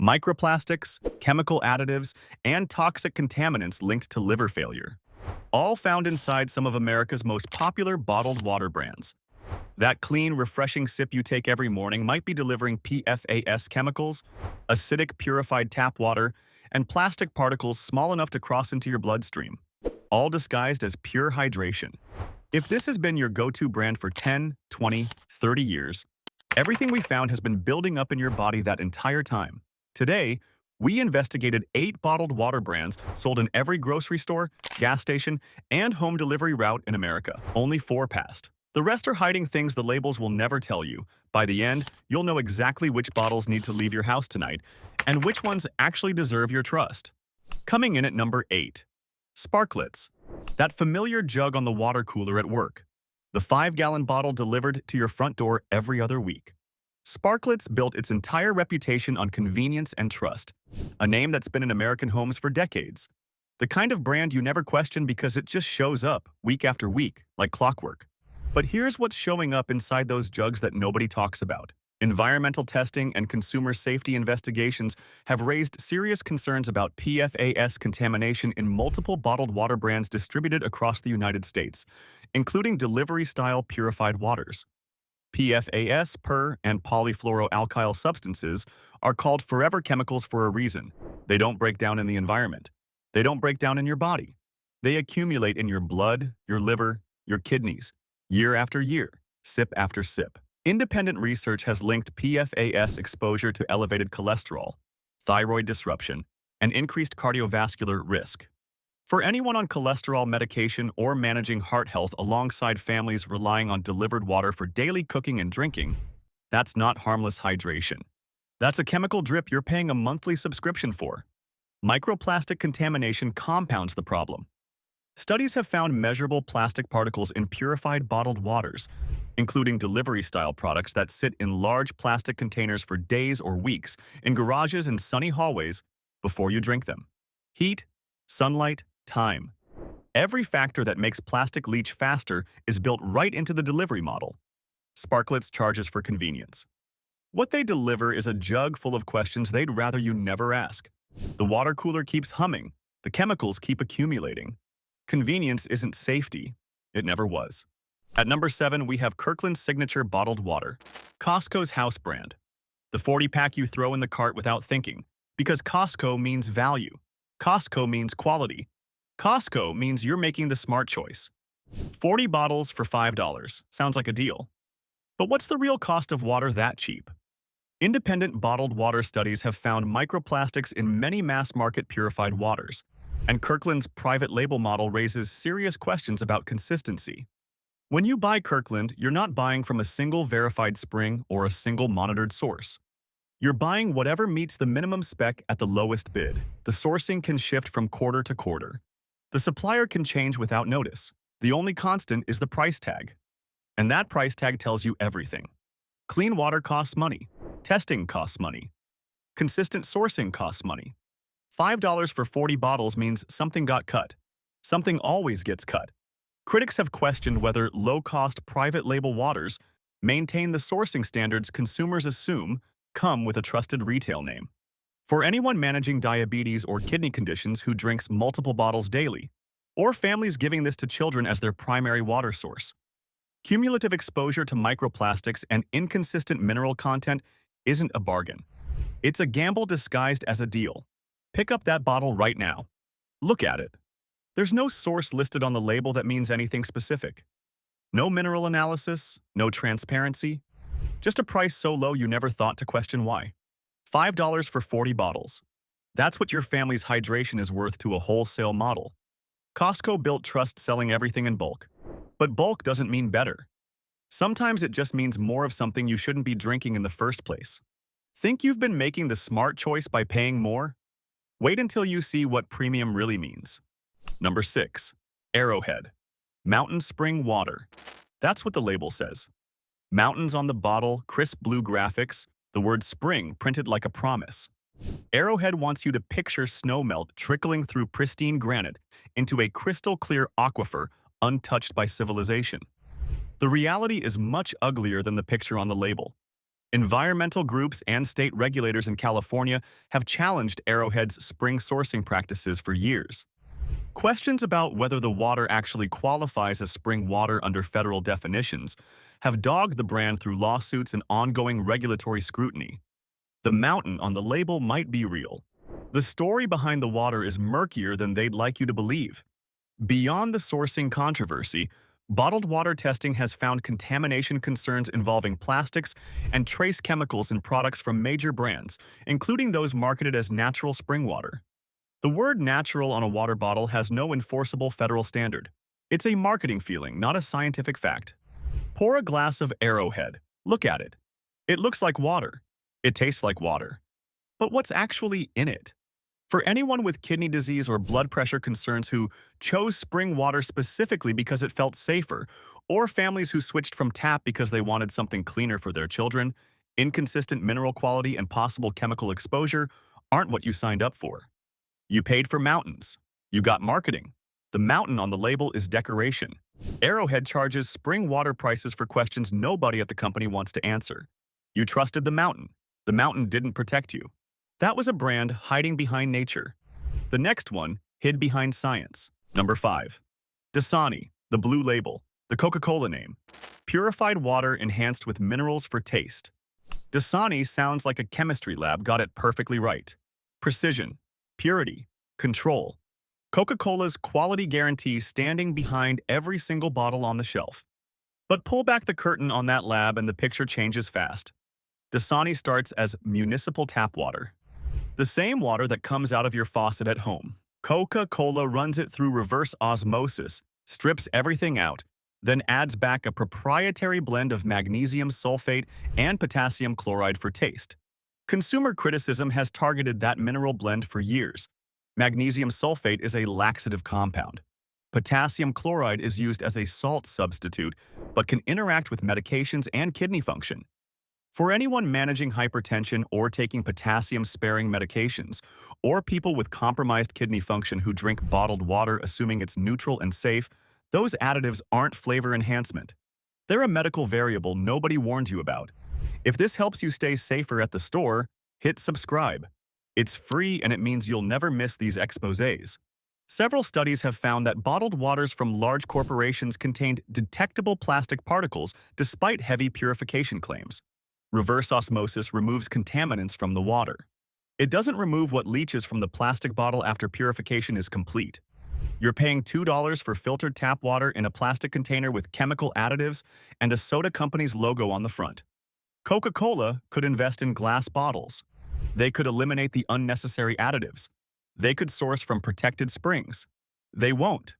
microplastics, chemical additives, and toxic contaminants linked to liver failure, all found inside some of America's most popular bottled water brands. That clean, refreshing sip you take every morning might be delivering PFAS chemicals, acidic purified tap water, and plastic particles small enough to cross into your bloodstream, all disguised as pure hydration. If this has been your go-to brand for 10, 20, 30 years, everything we found has been building up in your body that entire time. Today, we investigated 8 bottled water brands sold in every grocery store, gas station, and home delivery route in America. Only 4 passed. The rest are hiding things the labels will never tell you. By the end, you'll know exactly which bottles need to leave your house tonight and which ones actually deserve your trust. Coming in at number 8. Sparkletts. That familiar jug on the water cooler at work. The 5-gallon bottle delivered to your front door every other week. Sparkletts built its entire reputation on convenience and trust, a name that's been in American homes for decades. The kind of brand you never question because it just shows up week after week, like clockwork. But here's what's showing up inside those jugs that nobody talks about. Environmental testing and consumer safety investigations have raised serious concerns about PFAS contamination in multiple bottled water brands distributed across the United States, including delivery-style purified waters. PFAS, per, and polyfluoroalkyl substances are called forever chemicals for a reason. They don't break down in the environment. They don't break down in your body. They accumulate in your blood, your liver, your kidneys, year after year, sip after sip. Independent research has linked PFAS exposure to elevated cholesterol, thyroid disruption, and increased cardiovascular risk. For anyone on cholesterol medication or managing heart health alongside families relying on delivered water for daily cooking and drinking, that's not harmless hydration. That's a chemical drip you're paying a monthly subscription for. Microplastic contamination compounds the problem. Studies have found measurable plastic particles in purified bottled waters, including delivery-style products that sit in large plastic containers for days or weeks in garages and sunny hallways before you drink them. Heat, sunlight, time. Every factor that makes plastic leach faster is built right into the delivery model. Sparkletts charges for convenience. What they deliver is a jug full of questions they'd rather you never ask. The water cooler keeps humming. The chemicals keep accumulating. Convenience isn't safety. It never was. At number 7, we have Kirkland Signature Bottled Water, Costco's house brand. The 40-pack you throw in the cart without thinking, because Costco means value. Costco means quality. Costco means you're making the smart choice. 40 bottles for $5. Sounds like a deal. But what's the real cost of water that cheap? Independent bottled water studies have found microplastics in many mass-market purified waters, and Kirkland's private label model raises serious questions about consistency. When you buy Kirkland, you're not buying from a single verified spring or a single monitored source. You're buying whatever meets the minimum spec at the lowest bid. The sourcing can shift from quarter to quarter. The supplier can change without notice. The only constant is the price tag. And that price tag tells you everything. Clean water costs money. Testing costs money. Consistent sourcing costs money. $5 for 40 bottles means something got cut. Something always gets cut. Critics have questioned whether low-cost private label waters maintain the sourcing standards consumers assume come with a trusted retail name. For anyone managing diabetes or kidney conditions who drinks multiple bottles daily, or families giving this to children as their primary water source, cumulative exposure to microplastics and inconsistent mineral content isn't a bargain. It's a gamble disguised as a deal. Pick up that bottle right now. Look at it. There's no source listed on the label that means anything specific. No mineral analysis, no transparency. Just a price so low you never thought to question why. $5 for 40 bottles. That's what your family's hydration is worth to a wholesale model. Costco built trust selling everything in bulk. But bulk doesn't mean better. Sometimes it just means more of something you shouldn't be drinking in the first place. Think you've been making the smart choice by paying more? Wait until you see what premium really means. Number 6. Arrowhead. Mountain Spring Water. That's what the label says. Mountains on the bottle, crisp blue graphics, the word spring printed like a promise. Arrowhead wants you to picture snowmelt trickling through pristine granite into a crystal-clear aquifer untouched by civilization. The reality is much uglier than the picture on the label. Environmental groups and state regulators in California have challenged Arrowhead's spring sourcing practices for years. Questions about whether the water actually qualifies as spring water under federal definitions have dogged the brand through lawsuits and ongoing regulatory scrutiny. The mountain on the label might be real. The story behind the water is murkier than they'd like you to believe. Beyond the sourcing controversy, bottled water testing has found contamination concerns involving plastics and trace chemicals in products from major brands, including those marketed as natural spring water. The word natural on a water bottle has no enforceable federal standard. It's a marketing feeling, not a scientific fact. Pour a glass of Arrowhead. Look at it. It looks like water. It tastes like water. But what's actually in it? For anyone with kidney disease or blood pressure concerns who chose spring water specifically because it felt safer, or families who switched from tap because they wanted something cleaner for their children, inconsistent mineral quality and possible chemical exposure aren't what you signed up for. You paid for mountains. You got marketing. The mountain on the label is decoration. Arrowhead charges spring water prices for questions nobody at the company wants to answer. You trusted the mountain. The mountain didn't protect you. That was a brand hiding behind nature. The next one hid behind science. Number 5. Dasani, the blue label, the Coca-Cola name. Purified water enhanced with minerals for taste. Dasani sounds like a chemistry lab got it perfectly right. Precision, purity, control. Coca-Cola's quality guarantee standing behind every single bottle on the shelf. But pull back the curtain on that lab and the picture changes fast. Dasani starts as municipal tap water. The same water that comes out of your faucet at home. Coca-Cola runs it through reverse osmosis, strips everything out, then adds back a proprietary blend of magnesium sulfate and potassium chloride for taste. Consumer criticism has targeted that mineral blend for years. Magnesium sulfate is a laxative compound. Potassium chloride is used as a salt substitute, but can interact with medications and kidney function. For anyone managing hypertension or taking potassium-sparing medications, or people with compromised kidney function who drink bottled water assuming it's neutral and safe, those additives aren't flavor enhancement. They're a medical variable nobody warned you about. If this helps you stay safer at the store, hit subscribe. It's free and it means you'll never miss these exposés. Several studies have found that bottled waters from large corporations contained detectable plastic particles despite heavy purification claims. Reverse osmosis removes contaminants from the water. It doesn't remove what leaches from the plastic bottle after purification is complete. You're paying $2 for filtered tap water in a plastic container with chemical additives and a soda company's logo on the front. Coca-Cola could invest in glass bottles. They could eliminate the unnecessary additives. They could source from protected springs. They won't.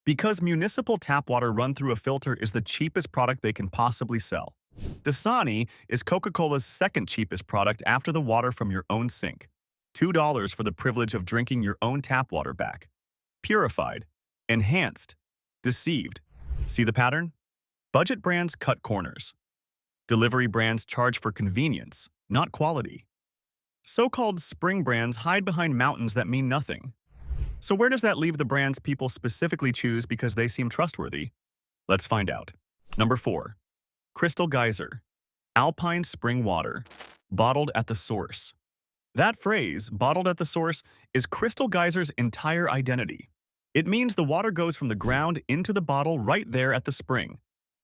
Because municipal tap water run through a filter is the cheapest product they can possibly sell. Dasani is Coca-Cola's second cheapest product after the water from your own sink. $2 for the privilege of drinking your own tap water back. Purified, enhanced, deceived. See the pattern? Budget brands cut corners. Delivery brands charge for convenience, not quality. So-called spring brands hide behind mountains that mean nothing. So where does that leave the brands people specifically choose because they seem trustworthy? Let's find out. Number 4. Crystal Geyser, alpine spring water, bottled at the source. That phrase, bottled at the source, is Crystal Geyser's entire identity. It means the water goes from the ground into the bottle right there at the spring.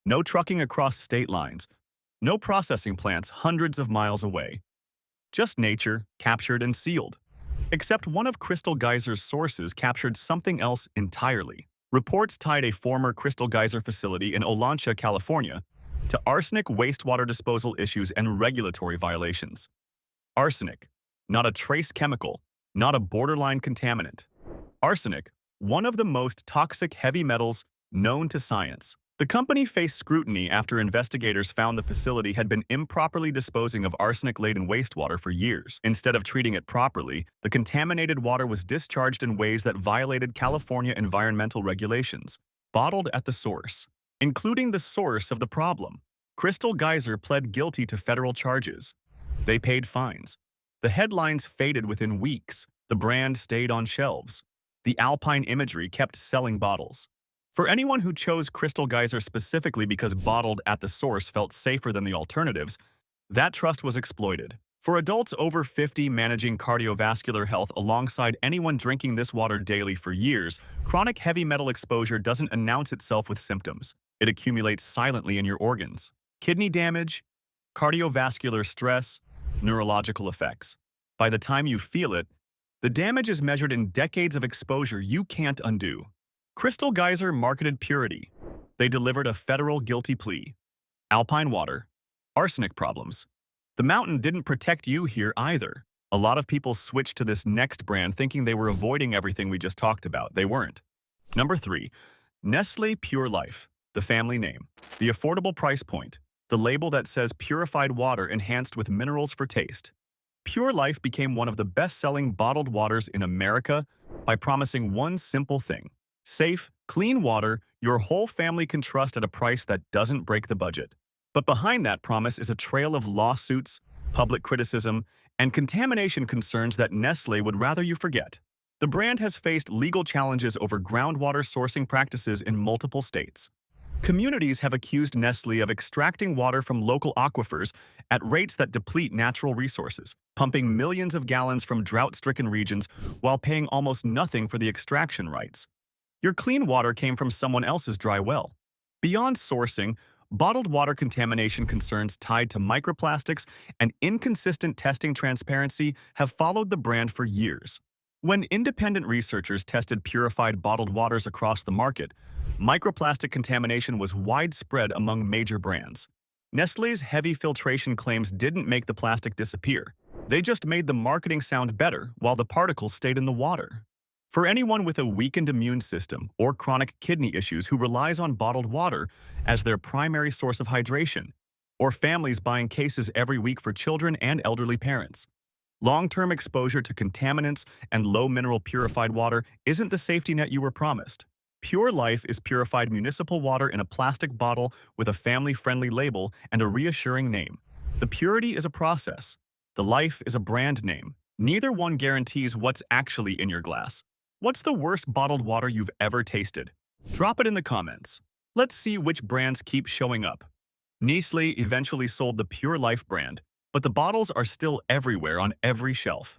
No trucking across state lines. No processing plants hundreds of miles away. Just nature, captured and sealed. Except one of Crystal Geyser's sources captured something else entirely. Reports tied a former Crystal Geyser facility in Olancha, California, to arsenic wastewater disposal issues and regulatory violations. Arsenic, not a trace chemical, not a borderline contaminant. Arsenic, one of the most toxic heavy metals known to science. The company faced scrutiny after investigators found the facility had been improperly disposing of arsenic-laden wastewater for years. Instead of treating it properly, the contaminated water was discharged in ways that violated California environmental regulations, bottled at the source. Including the source of the problem. Crystal Geyser pled guilty to federal charges. They paid fines. The headlines faded within weeks. The brand stayed on shelves. The alpine imagery kept selling bottles. For anyone who chose Crystal Geyser specifically because bottled at the source felt safer than the alternatives, That trust was exploited. For adults over 50 managing cardiovascular health alongside anyone drinking this water daily for years, chronic heavy metal exposure doesn't announce itself with symptoms. It accumulates silently in your organs. Kidney damage, cardiovascular stress, neurological effects. By the time you feel it, the damage is measured in decades of exposure you can't undo. Crystal Geyser marketed purity. They delivered a federal guilty plea. Alpine water, arsenic problems. The mountain didn't protect you here either. A lot of people switched to this next brand thinking they were avoiding everything we just talked about. They weren't. Number 3. Nestlé Pure Life, the family name. The affordable price point. The label that says purified water enhanced with minerals for taste. Pure Life became one of the best-selling bottled waters in America by promising one simple thing. Safe, clean water your whole family can trust at a price that doesn't break the budget. But behind that promise is a trail of lawsuits, public criticism, and contamination concerns that Nestlé would rather you forget. The brand has faced legal challenges over groundwater sourcing practices in multiple states. Communities have accused Nestlé of extracting water from local aquifers at rates that deplete natural resources, pumping millions of gallons from drought-stricken regions while paying almost nothing for the extraction rights. Your clean water came from someone else's dry well. Beyond sourcing, bottled water contamination concerns tied to microplastics and inconsistent testing transparency have followed the brand for years. When independent researchers tested purified bottled waters across the market, microplastic contamination was widespread among major brands. Nestlé's heavy filtration claims didn't make the plastic disappear. They just made the marketing sound better while the particles stayed in the water. For anyone with a weakened immune system or chronic kidney issues who relies on bottled water as their primary source of hydration, or families buying cases every week for children and elderly parents, long-term exposure to contaminants and low-mineral purified water isn't the safety net you were promised. Pure Life is purified municipal water in a plastic bottle with a family-friendly label and a reassuring name. The purity is a process. The life is a brand name. Neither one guarantees what's actually in your glass. What's the worst bottled water you've ever tasted? Drop it in the comments. Let's see which brands keep showing up. Nestlé eventually sold the Pure Life brand, but the bottles are still everywhere on every shelf.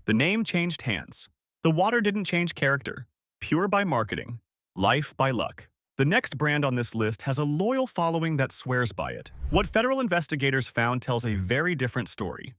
The name changed hands. The water didn't change character. Pure by marketing, life by luck. The next brand on this list has a loyal following that swears by it. What federal investigators found tells a very different story.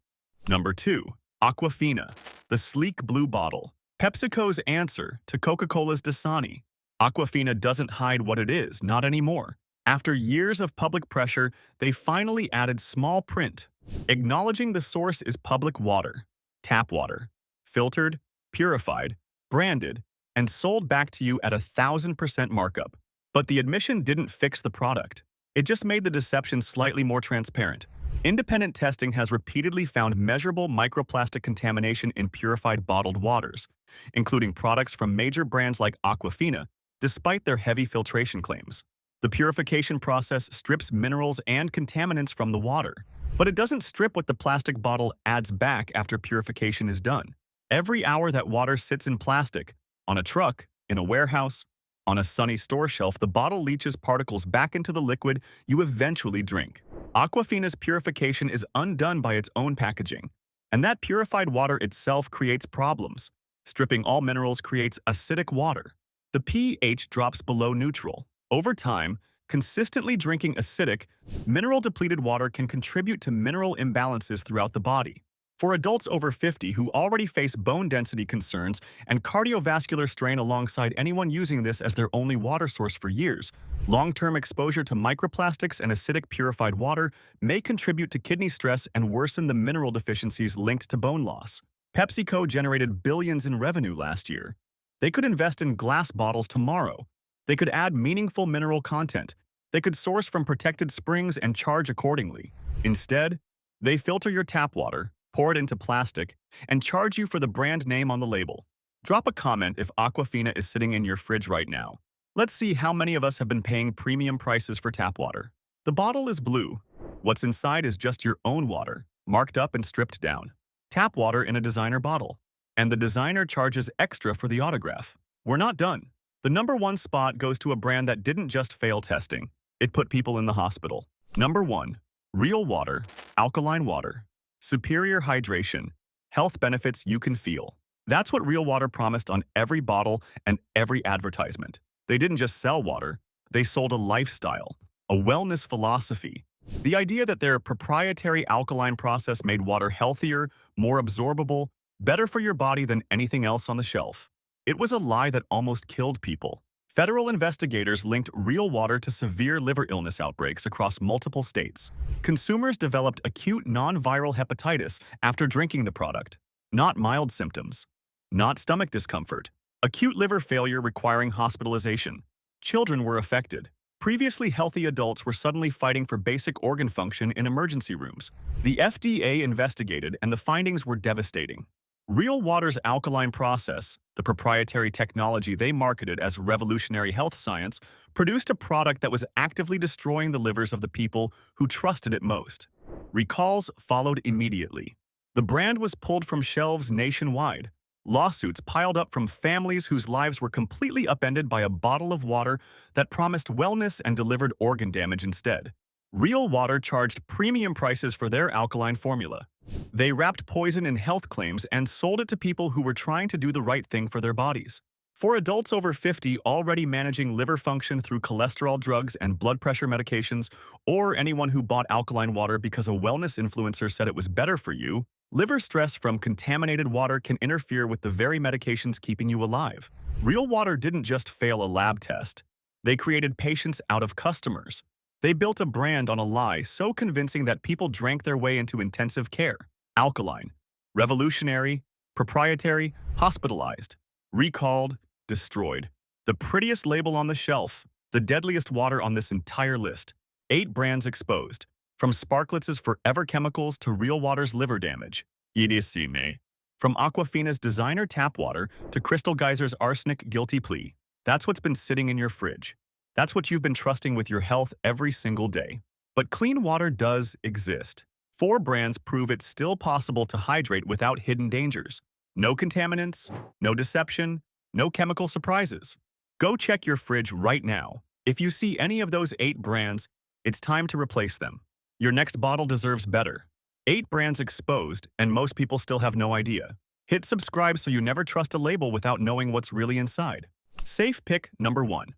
Number 2. Aquafina, the sleek blue bottle. PepsiCo's answer to Coca-Cola's Dasani. Aquafina doesn't hide what it is, not anymore. After years of public pressure, they finally added small print, acknowledging the source is public water, tap water, filtered, purified, branded, and sold back to you at 1,000% markup. But the admission didn't fix the product. It just made the deception slightly more transparent. Independent testing has repeatedly found measurable microplastic contamination in purified bottled waters, including products from major brands like Aquafina, despite their heavy filtration claims. The purification process strips minerals and contaminants from the water, but it doesn't strip what the plastic bottle adds back after purification is done. Every hour that water sits in plastic, on a truck, in a warehouse, on a sunny store shelf, the bottle leaches particles back into the liquid you eventually drink. Aquafina's purification is undone by its own packaging, and that purified water itself creates problems. Stripping all minerals creates acidic water. The pH drops below neutral. Over time, consistently drinking acidic, mineral-depleted water can contribute to mineral imbalances throughout the body. For adults over 50 who already face bone density concerns and cardiovascular strain alongside anyone using this as their only water source for years, long-term exposure to microplastics and acidic purified water may contribute to kidney stress and worsen the mineral deficiencies linked to bone loss. PepsiCo generated billions in revenue last year. They could invest in glass bottles tomorrow. They could add meaningful mineral content. They could source from protected springs and charge accordingly. Instead, they filter your tap water, pour it into plastic, and charge you for the brand name on the label. Drop a comment if Aquafina is sitting in your fridge right now. Let's see how many of us have been paying premium prices for tap water. The bottle is blue. What's inside is just your own water, marked up and stripped down. Tap water in a designer bottle. And the designer charges extra for the autograph. We're not done. The number 1 spot goes to a brand that didn't just fail testing. It put people in the hospital. Number 1. Real water, alkaline water, superior hydration, health benefits you can feel. That's what Real Water promised on every bottle and every advertisement. They didn't just sell water, they sold a lifestyle, a wellness philosophy. The idea that their proprietary alkaline process made water healthier, more absorbable, better for your body than anything else on the shelf. It was a lie that almost killed people. Federal investigators linked Real Water to severe liver illness outbreaks across multiple states. Consumers developed acute non-viral hepatitis after drinking the product. Not mild symptoms. Not stomach discomfort. Acute liver failure requiring hospitalization. Children were affected. Previously healthy adults were suddenly fighting for basic organ function in emergency rooms. The FDA investigated, and the findings were devastating. Real Water's alkaline process, the proprietary technology they marketed as revolutionary health science, produced a product that was actively destroying the livers of the people who trusted it most. Recalls followed immediately. The brand was pulled from shelves nationwide. Lawsuits piled up from families whose lives were completely upended by a bottle of water that promised wellness and delivered organ damage instead. Real Water charged premium prices for their alkaline formula. They wrapped poison in health claims and sold it to people who were trying to do the right thing for their bodies. For adults over 50 already managing liver function through cholesterol drugs and blood pressure medications, or anyone who bought alkaline water because a wellness influencer said it was better for you, liver stress from contaminated water can interfere with the very medications keeping you alive. Real Water didn't just fail a lab test. They created patients out of customers. They built a brand on a lie so convincing that people drank their way into intensive care. Alkaline, revolutionary, proprietary, hospitalized, recalled, destroyed. The prettiest label on the shelf, the deadliest water on this entire list. 8 brands exposed, from Sparkletts' forever chemicals to Real Water's liver damage. Idisime. From Aquafina's designer tap water to Crystal Geyser's arsenic guilty plea. That's what's been sitting in your fridge. That's what you've been trusting with your health every single day. But clean water does exist. 4 brands prove it's still possible to hydrate without hidden dangers. No contaminants, no deception, no chemical surprises. Go check your fridge right now. If you see any of those 8 brands, it's time to replace them. Your next bottle deserves better. 8 brands exposed, and most people still have no idea. Hit subscribe so you never trust a label without knowing what's really inside. Safe pick number 1.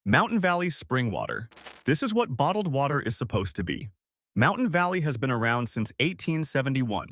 Mountain Valley Spring Water. This is what bottled water is supposed to be. Mountain Valley has been around since 1871,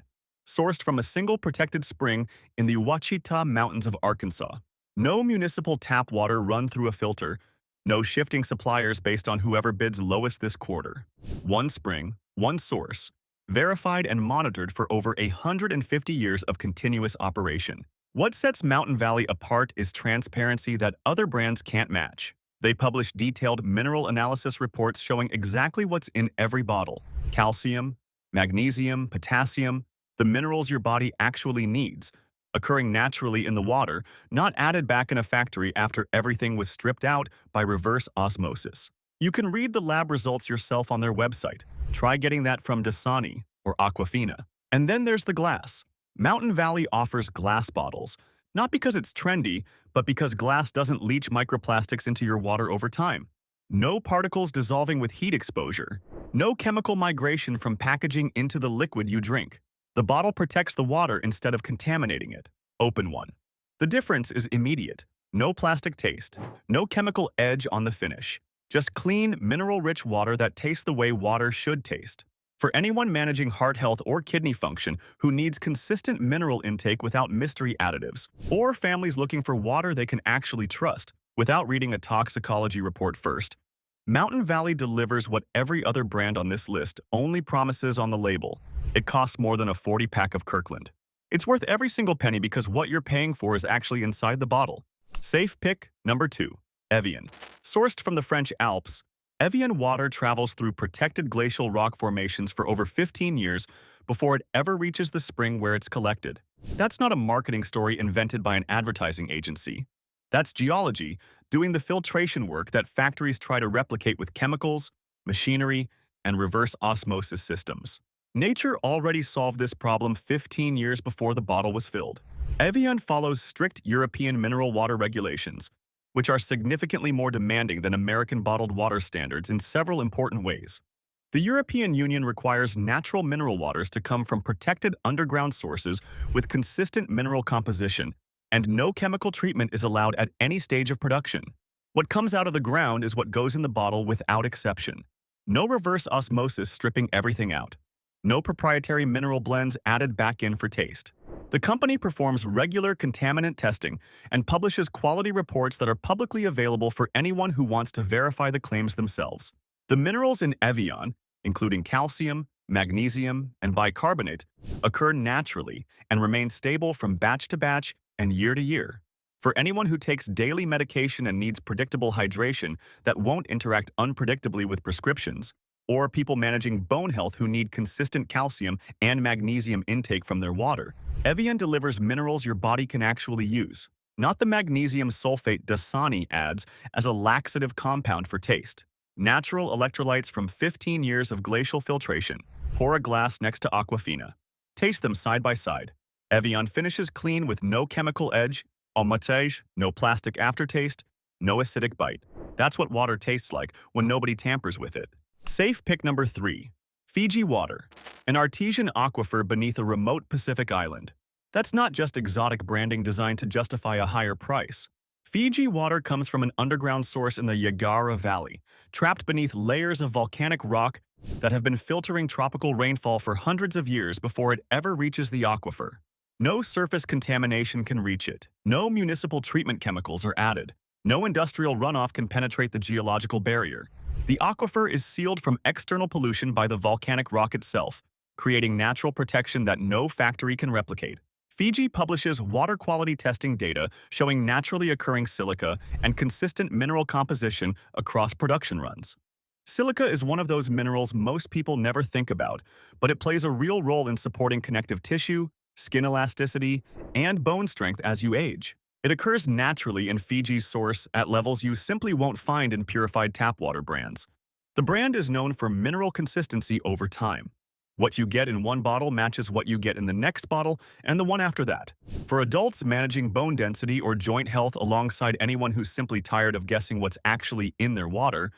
sourced from a single protected spring in the Ouachita Mountains of Arkansas. No municipal tap water run through a filter, no shifting suppliers based on whoever bids lowest this quarter. One spring, one source, verified and monitored for over 150 years of continuous operation. What sets Mountain Valley apart is transparency that other brands can't match. They publish detailed mineral analysis reports showing exactly what's in every bottle. Calcium, magnesium, potassium, the minerals your body actually needs, occurring naturally in the water, not added back in a factory after everything was stripped out by reverse osmosis. You can read the lab results yourself on their website. Try getting that from Dasani or Aquafina. And then there's the glass. Mountain Valley offers glass bottles, not because it's trendy, but because glass doesn't leach microplastics into your water over time. No particles dissolving with heat exposure. No chemical migration from packaging into the liquid you drink. The bottle protects the water instead of contaminating it. Open one. The difference is immediate. No plastic taste. No chemical edge on the finish. Just clean, mineral-rich water that tastes the way water should taste. For anyone managing heart health or kidney function who needs consistent mineral intake without mystery additives, or families looking for water they can actually trust without reading a toxicology report first, Mountain Valley delivers what every other brand on this list only promises on the label. It costs more than a 40-pack of Kirkland. It's worth every single penny because what you're paying for is actually inside the bottle. Safe pick number 2. Evian. Sourced from the French Alps, Evian water travels through protected glacial rock formations for over 15 years before it ever reaches the spring where it's collected. That's not a marketing story invented by an advertising agency. That's geology doing the filtration work that factories try to replicate with chemicals, machinery, and reverse osmosis systems. Nature already solved this problem 15 years before the bottle was filled. Evian follows strict European mineral water regulations, which are significantly more demanding than American bottled water standards in several important ways. The European Union requires natural mineral waters to come from protected underground sources with consistent mineral composition, and no chemical treatment is allowed at any stage of production. What comes out of the ground is what goes in the bottle without exception. No reverse osmosis stripping everything out. No proprietary mineral blends added back in for taste. The company performs regular contaminant testing and publishes quality reports that are publicly available for anyone who wants to verify the claims themselves. The minerals in Evian, including calcium, magnesium, and bicarbonate, occur naturally and remain stable from batch to batch and year to year. For anyone who takes daily medication and needs predictable hydration that won't interact unpredictably with prescriptions, or people managing bone health who need consistent calcium and magnesium intake from their water, Evian delivers minerals your body can actually use, not the magnesium sulfate Dasani adds as a laxative compound for taste. Natural electrolytes from 15 years of glacial filtration. Pour a glass next to Aquafina. Taste them side by side. Evian finishes clean with no chemical edge, embouteillage, no plastic aftertaste, no acidic bite. That's what water tastes like when nobody tampers with it. Safe pick number 3. Fiji Water, an artesian aquifer beneath a remote Pacific island. That's not just exotic branding designed to justify a higher price. Fiji Water comes from an underground source in the Geyser Valley, trapped beneath layers of volcanic rock that have been filtering tropical rainfall for hundreds of years before it ever reaches the aquifer. No surface contamination can reach it. No municipal treatment chemicals are added. No industrial runoff can penetrate the geological barrier. The aquifer is sealed from external pollution by the volcanic rock itself, creating natural protection that no factory can replicate. Fiji publishes water quality testing data showing naturally occurring silica and consistent mineral composition across production runs. Silica is one of those minerals most people never think about, but it plays a real role in supporting connective tissue, skin elasticity, and bone strength as you age. It occurs naturally in Fiji's source at levels you simply won't find in purified tap water brands. The brand is known for mineral consistency over time. What you get in one bottle matches what you get in the next bottle and the one after that. For adults managing bone density or joint health alongside anyone who's simply tired of guessing what's actually in their water,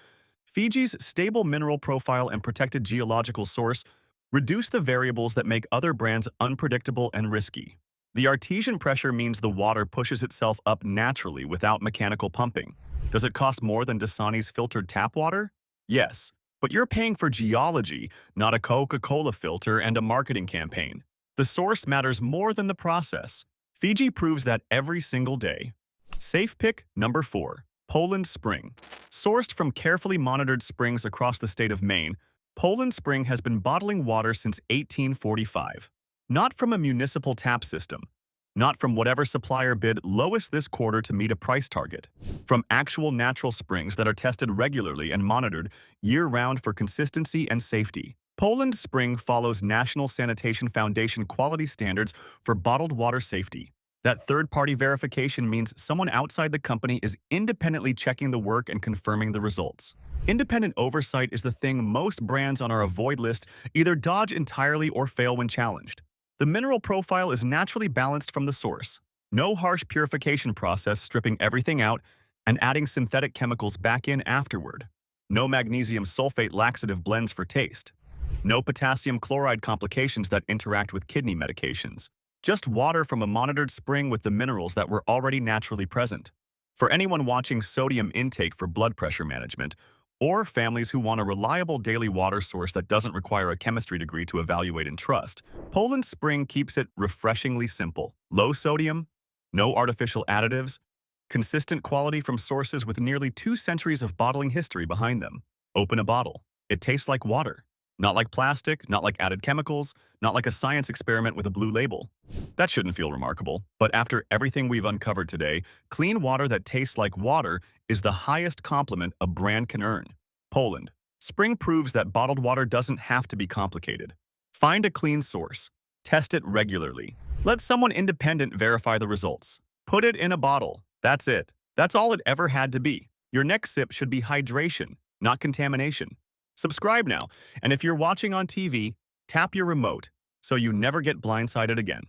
Fiji's stable mineral profile and protected geological source reduce the variables that make other brands unpredictable and risky. The artesian pressure means the water pushes itself up naturally without mechanical pumping. Does it cost more than Dasani's filtered tap water? Yes, but you're paying for geology, not a Coca-Cola filter and a marketing campaign. The source matters more than the process. Fiji proves that every single day. Safe pick number 4. Poland Spring. Sourced from carefully monitored springs across the state of Maine, Poland Spring has been bottling water since 1845. Not from a municipal tap system. Not from whatever supplier bid lowest this quarter to meet a price target. From actual natural springs that are tested regularly and monitored year-round for consistency and safety. Poland Spring follows National Sanitation Foundation quality standards for bottled water safety. That third-party verification means someone outside the company is independently checking the work and confirming the results. Independent oversight is the thing most brands on our avoid list either dodge entirely or fail when challenged. The mineral profile is naturally balanced from the source. No harsh purification process stripping everything out and adding synthetic chemicals back in afterward. No magnesium sulfate laxative blends for taste. No potassium chloride complications that interact with kidney medications. Just water from a monitored spring with the minerals that were already naturally present. For anyone watching sodium intake for blood pressure management, or families who want a reliable daily water source that doesn't require a chemistry degree to evaluate and trust, Poland Spring keeps it refreshingly simple. Low sodium, no artificial additives, consistent quality from sources with nearly 2 centuries of bottling history behind them. Open a bottle. It tastes like water. Not like plastic, not like added chemicals, not like a science experiment with a blue label. That shouldn't feel remarkable, but after everything we've uncovered today, clean water that tastes like water is the highest compliment a brand can earn. Poland Spring proves that bottled water doesn't have to be complicated. Find a clean source. Test it regularly. Let someone independent verify the results. Put it in a bottle. That's it. That's all it ever had to be. Your next sip should be hydration, not contamination. Subscribe now, and if you're watching on TV, tap your remote so you never get blindsided again.